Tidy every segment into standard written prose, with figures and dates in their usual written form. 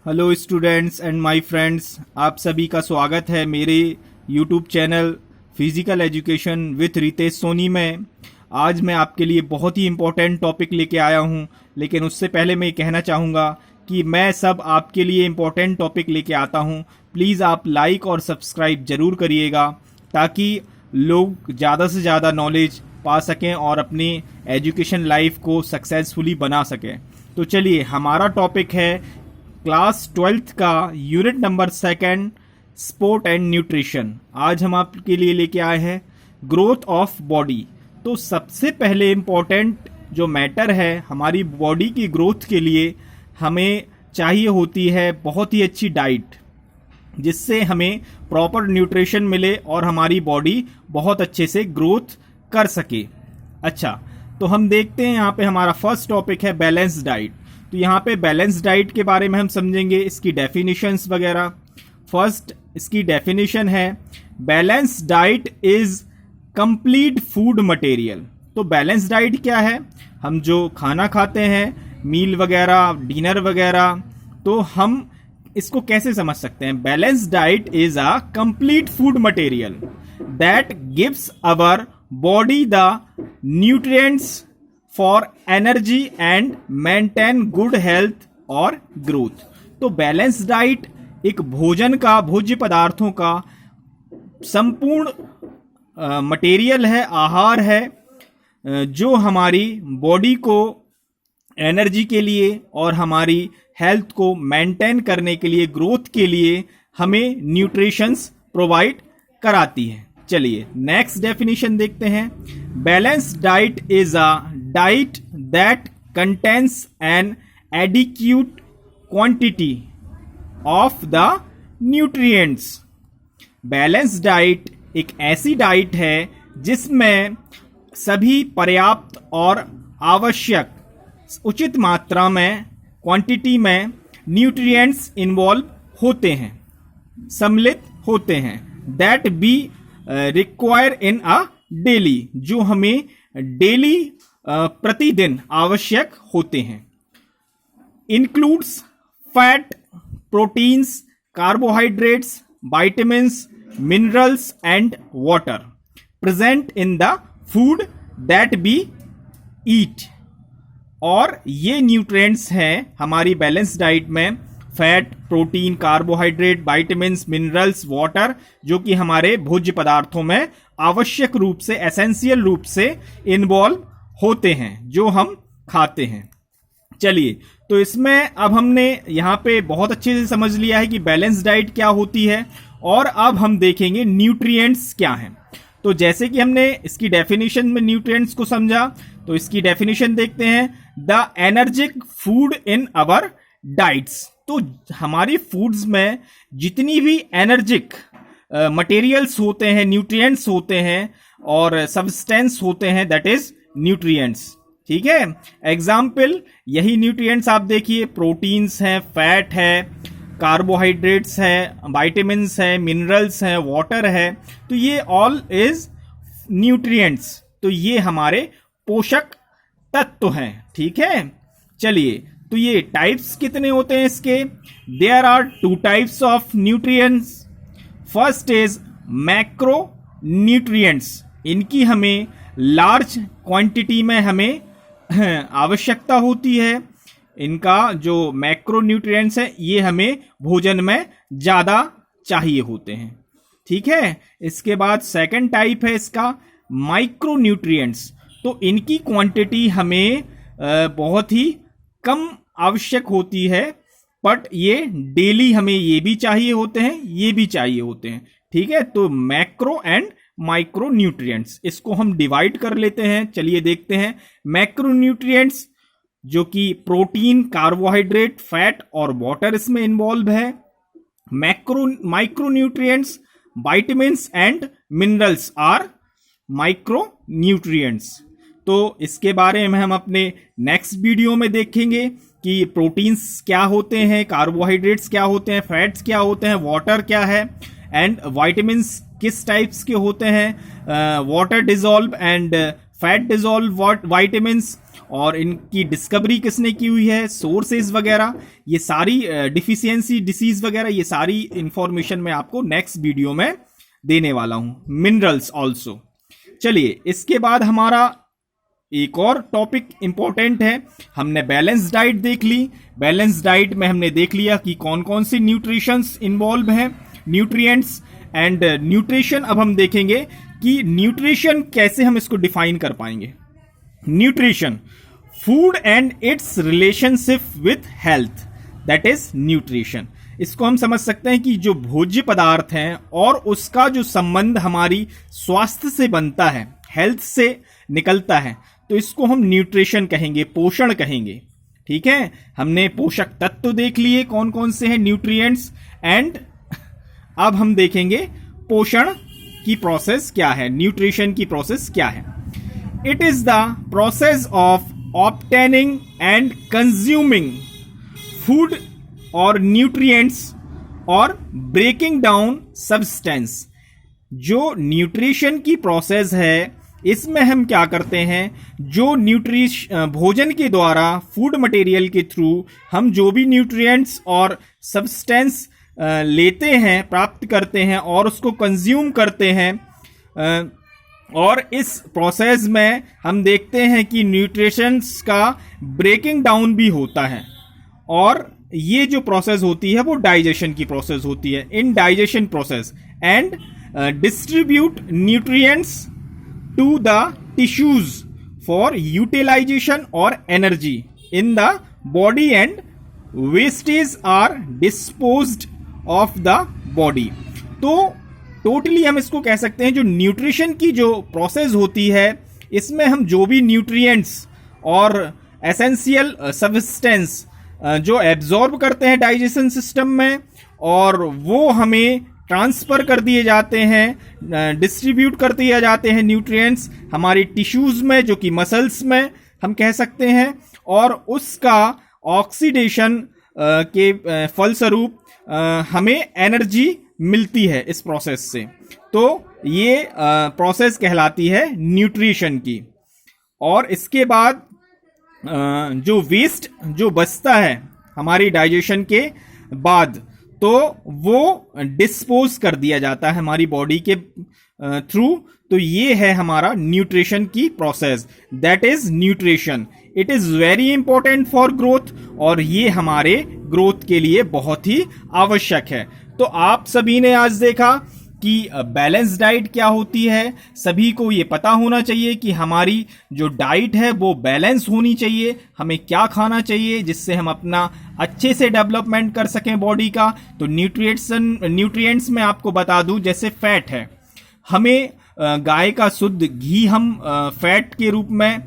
Hello students and my friends, आप सभी का स्वागत है मेरे YouTube channel physical education with Ritesh Soni में। आज मैं आपके लिए बहुत ही इम्पोर्टेंट टॉपिक लेके आया हूं, लेकिन उससे पहले मैं ये कहना चाहूँगा कि मैं सब आपके लिए इम्पोर्टेंट टॉपिक लेके आता हूं। प्लीज़ आप लाइक और सब्सक्राइब ज़रूर करिएगा ताकि लोग ज़्यादा से ज़्यादा नॉलेज पा सकें और अपनी एजुकेशन लाइफ को सक्सेसफुली बना सकें। तो चलिए, हमारा टॉपिक है क्लास 12th का unit number 2 sport and nutrition. आज हम आपके लिए लेके आए हैं ग्रोथ ऑफ बॉडी। तो सबसे पहले इम्पोर्टेंट जो मैटर है हमारी बॉडी की ग्रोथ के लिए, हमें चाहिए होती है बहुत ही अच्छी डाइट, जिससे हमें प्रॉपर न्यूट्रिशन मिले और हमारी बॉडी बहुत अच्छे से ग्रोथ कर सके। अच्छा, तो हम देखते हैं यहाँ पे हमारा फर्स्ट टॉपिक है बैलेंस डाइट। तो यहाँ पे बैलेंस डाइट के बारे में हम समझेंगे, इसकी डेफिनेशंस वगैरह। फर्स्ट इसकी डेफिनेशन है, balance diet is complete food material. तो बैलेंस डाइट क्या है? हम जो खाना खाते हैं, मील वगैरह, डिनर वगैरह, तो हम इसको कैसे समझ सकते हैं? Balance diet is a complete food material that gives our body the nutrients for energy and maintain good health और ग्रोथ। तो बैलेंस डाइट एक भोजन का, भोज्य पदार्थों का संपूर्ण मटेरियल है, आहार है, जो हमारी बॉडी को एनर्जी के लिए और हमारी हेल्थ को मेंटेन करने के लिए, ग्रोथ के लिए हमें न्यूट्रिशंस प्रोवाइड कराती है। चलिए नेक्स्ट डेफिनेशन देखते हैं। Balance diet is a diet that contains an adequate quantity of the nutrients. Balance diet एक ऐसी डाइट है जिसमें सभी पर्याप्त और आवश्यक उचित मात्रा में, क्वांटिटी में न्यूट्रिएंट्स इन्वॉल्व होते हैं, सम्मिलित होते हैं। That be require in a daily, जो हमें डेली प्रतिदिन आवश्यक होते हैं। Includes fat, proteins, carbohydrates, vitamins, minerals and water present in the food that be eat. और ये न्यूट्रिएंट्स हैं हमारी बैलेंस डाइट में, fat, protein, carbohydrate, vitamins, minerals, water, जो कि हमारे भोज्य पदार्थों में आवश्यक रूप से, एसेंशियल रूप से इन्वॉल्व होते हैं, जो हम खाते हैं। चलिए, तो इसमें अब हमने यहाँ पे बहुत अच्छे से समझ लिया है कि बैलेंस डाइट क्या होती है, और अब हम देखेंगे न्यूट्रिएंट्स क्या हैं। तो जैसे कि हमने इसकी डेफिनेशन में न्यूट्रिएंट्स को समझा, तो इसकी डेफिनेशन देखते हैं। The energic food in our diets. तो हमारी फूड्स में जितनी भी एनर्जिक मटेरियल्स होते हैं, न्यूट्रिएंट्स होते हैं और सब्सटेंस होते हैं, दैट इज न्यूट्रिएंट्स। ठीक है, एग्जाम्पल यही न्यूट्रिएंट्स आप देखिए, प्रोटीन्स हैं, फैट है, कार्बोहाइड्रेट्स है, विटामिन्स है, मिनरल्स है, वाटर है। तो ये ऑल इज न्यूट्रिएंट्स। तो ये हमारे पोषक तत्व हैं। ठीक है, चलिए, तो ये टाइप्स कितने होते हैं इसके? There are 2 types of nutrients. First is macro nutrients. इनकी हमें लार्ज क्वांटिटी में हमें आवश्यकता होती है। इनका जो मैक्रो न्यूट्रिएंट्स है, ये हमें भोजन में ज्यादा चाहिए होते हैं। ठीक है, इसके बाद सेकंड टाइप है इसका माइक्रो न्यूट्रिएंट्स। तो इनकी क्वांटिटी हमें बहुत ही कम आवश्यक होती है, बट ये डेली हमें ये भी चाहिए होते हैं, ये भी चाहिए होते हैं। ठीक है, तो मैक्रो एंड माइक्रो न्यूट्रिएंट्स, इसको हम डिवाइड कर लेते हैं। चलिए देखते हैं। मैक्रो न्यूट्रिएंट्स जो कि प्रोटीन, कार्बोहाइड्रेट, फैट और वाटर इसमें इन्वॉल्व है। Micro nutrients, vitamins and minerals are micro nutrients. तो इसके बारे में हम अपने नेक्स्ट वीडियो में देखेंगे कि प्रोटीन्स क्या होते हैं, कार्बोहाइड्रेट्स क्या होते हैं, फैट्स क्या होते हैं, वाटर क्या है, एंड विटामिन्स किस टाइप्स के होते हैं, water dissolve and fat dissolve vitamins, और इनकी डिस्कवरी किसने की हुई है, सोर्सेज वगैरह, ये सारी डिफिशियंसी डिसीज वगैरह, ये सारी इंफॉर्मेशन मैं आपको नेक्स्ट वीडियो में देने वाला हूं। Minerals also. चलिए, इसके बाद हमारा एक और टॉपिक इंपॉर्टेंट है। हमने बैलेंस डाइट देख ली। बैलेंस डाइट में हमने देख लिया कि कौन कौन सी न्यूट्रिशंस इन्वॉल्व हैं, न्यूट्रिएंट्स एंड न्यूट्रिशन। अब हम देखेंगे कि न्यूट्रिशन कैसे हम इसको डिफाइन कर पाएंगे। Nutrition, food and it's relationship with health, that is nutrition. इसको हम समझ सकते हैं कि जो भोज्य पदार्थ हैं और उसका जो संबंध हमारी स्वास्थ्य से बनता है, हेल्थ से निकलता है, तो इसको हम न्यूट्रिशन कहेंगे, पोषण कहेंगे। ठीक है, हमने पोषक तत्व देख लिए कौन कौन से हैं, न्यूट्रिएंट्स, एंड अब हम देखेंगे पोषण की प्रोसेस क्या है, न्यूट्रिशन की प्रोसेस क्या है। It is the process of obtaining and consuming food और न्यूट्रिएंट्स और ब्रेकिंग डाउन सब्सटेंस। जो न्यूट्रिशन की प्रोसेस है, इसमें हम क्या करते हैं, जो भोजन के द्वारा, फूड मटेरियल के थ्रू हम जो भी न्यूट्रिएंट्स और सब्सटेंस लेते हैं, प्राप्त करते हैं और उसको कंज्यूम करते हैं, और इस प्रोसेस में हम देखते हैं कि न्यूट्रिशंस का ब्रेकिंग डाउन भी होता है, और ये जो प्रोसेस होती है वो डाइजेशन की प्रोसेस होती है। In digestion process and distribute nutrients to the tissues for utilization और energy in the body and wastage are disposed of the body. तो टोटली हम इसको कह सकते हैं, जो न्यूट्रिशन की जो प्रोसेस होती है, इसमें हम जो भी न्यूट्रिएंट्स और एसेंशियल सब्सटेंस जो एब्जॉर्ब करते हैं डाइजेशन सिस्टम में, और वो हमें ट्रांसफर कर दिए जाते हैं, डिस्ट्रीब्यूट कर दिए जाते हैं न्यूट्रिएंट्स हमारी टिश्यूज में, जो कि मसल्स में हम कह सकते हैं, और उसका ऑक्सीडेशन के फलस्वरूप हमें एनर्जी मिलती है इस प्रोसेस से। तो ये प्रोसेस कहलाती है न्यूट्रिशन की। और इसके बाद जो वेस्ट जो बचता है हमारी डाइजेशन के बाद, तो वो डिस्पोज कर दिया जाता है हमारी बॉडी के थ्रू। तो ये है हमारा न्यूट्रिशन की process, that is nutrition. It is very important for growth, और ये हमारे ग्रोथ के लिए बहुत ही आवश्यक है। तो आप सभी ने आज देखा कि बैलेंस डाइट क्या होती है। सभी को ये पता होना चाहिए कि हमारी जो डाइट है वो बैलेंस होनी चाहिए, हमें क्या खाना चाहिए जिससे हम अपना अच्छे से डेवलपमेंट कर सकें बॉडी का। तो न्यूट्रिएंट्स में आपको बता दूं, जैसे फैट है, हमें गाय का शुद्ध घी हम फैट के रूप में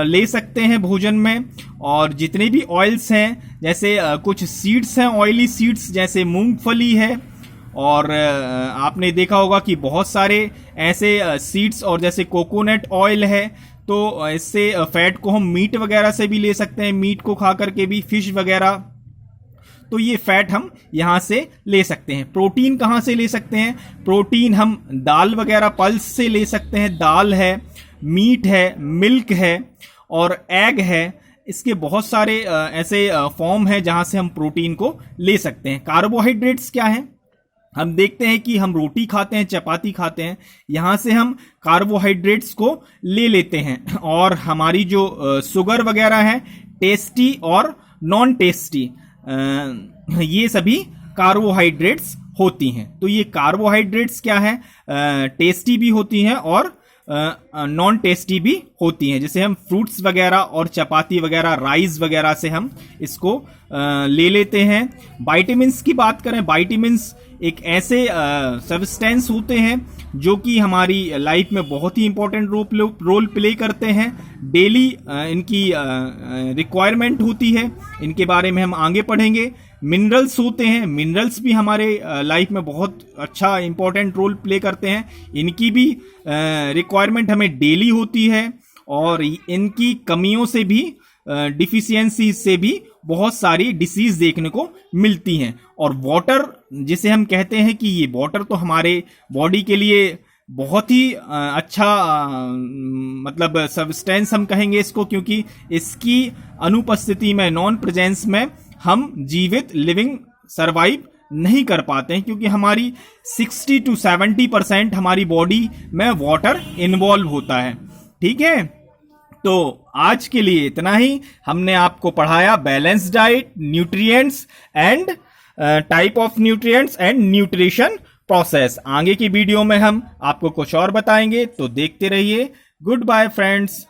ले सकते हैं भोजन में, और जितने भी ऑयल्स हैं, जैसे कुछ सीड्स हैं, ऑयली सीड्स जैसे मूंगफली है, और आपने देखा होगा कि बहुत सारे ऐसे सीड्स, और जैसे कोकोनट ऑयल है, तो इससे फैट को हम मीट वगैरह से भी ले सकते हैं, मीट को खा करके भी, फिश वगैरह। तो ये फैट हम यहां से ले सकते हैं। प्रोटीन कहां से ले सकते हैं? प्रोटीन हम दाल वगैरह, पल्स से ले सकते हैं। दाल है, मीट है, मिल्क है और एग है। इसके बहुत सारे ऐसे फॉर्म है जहां से हम प्रोटीन को ले सकते हैं। कार्बोहाइड्रेट्स क्या है? हम देखते हैं कि हम रोटी खाते हैं, चपाती खाते हैं, यहां से हम कार्बोहाइड्रेट्स को ले लेते हैं। और हमारी जो शुगर वगैरह है, टेस्टी और नॉन टेस्टी, ये सभी कार्बोहाइड्रेट्स होती हैं। तो ये कार्बोहाइड्रेट्स क्या है? टेस्टी भी होती हैं और नॉन टेस्टी भी होती हैं। जैसे हम फ्रूट्स वगैरह और चपाती वगैरह, राइस वगैरह से हम इसको ले लेते हैं। विटामिन्स की बात करें, विटामिन्स एक ऐसे सब्सटेंस होते हैं जो कि हमारी लाइफ में बहुत ही इंपॉर्टेंट रोल प्ले करते हैं। डेली इनकी रिक्वायरमेंट होती है, इनके बारे में हम आगे पढ़ेंगे। मिनरल्स होते हैं, मिनरल्स भी हमारे लाइफ में बहुत अच्छा इंपॉर्टेंट रोल प्ले करते हैं। इनकी भी रिक्वायरमेंट हमें डेली होती है, और इनकी कमियों से भी, डिफिशियंसी से भी बहुत सारी डिसीज देखने को मिलती हैं। और वाटर, जिसे हम कहते हैं कि ये वाटर तो हमारे बॉडी के लिए बहुत ही अच्छा मतलब सब्सटेंस हम कहेंगे इसको, क्योंकि इसकी अनुपस्थिति में, नॉन प्रेजेंस में हम जीवित लिविंग सरवाइव नहीं कर पाते हैं, क्योंकि हमारी 60 to 70% हमारी बॉडी में वाटर इन्वॉल्व होता है। ठीक है, तो आज के लिए इतना ही। हमने आपको पढ़ाया balance diet, nutrients and type of nutrients and nutrition process. आगे की वीडियो में हम आपको कुछ और बताएंगे, तो देखते रहिए। Good bye friends.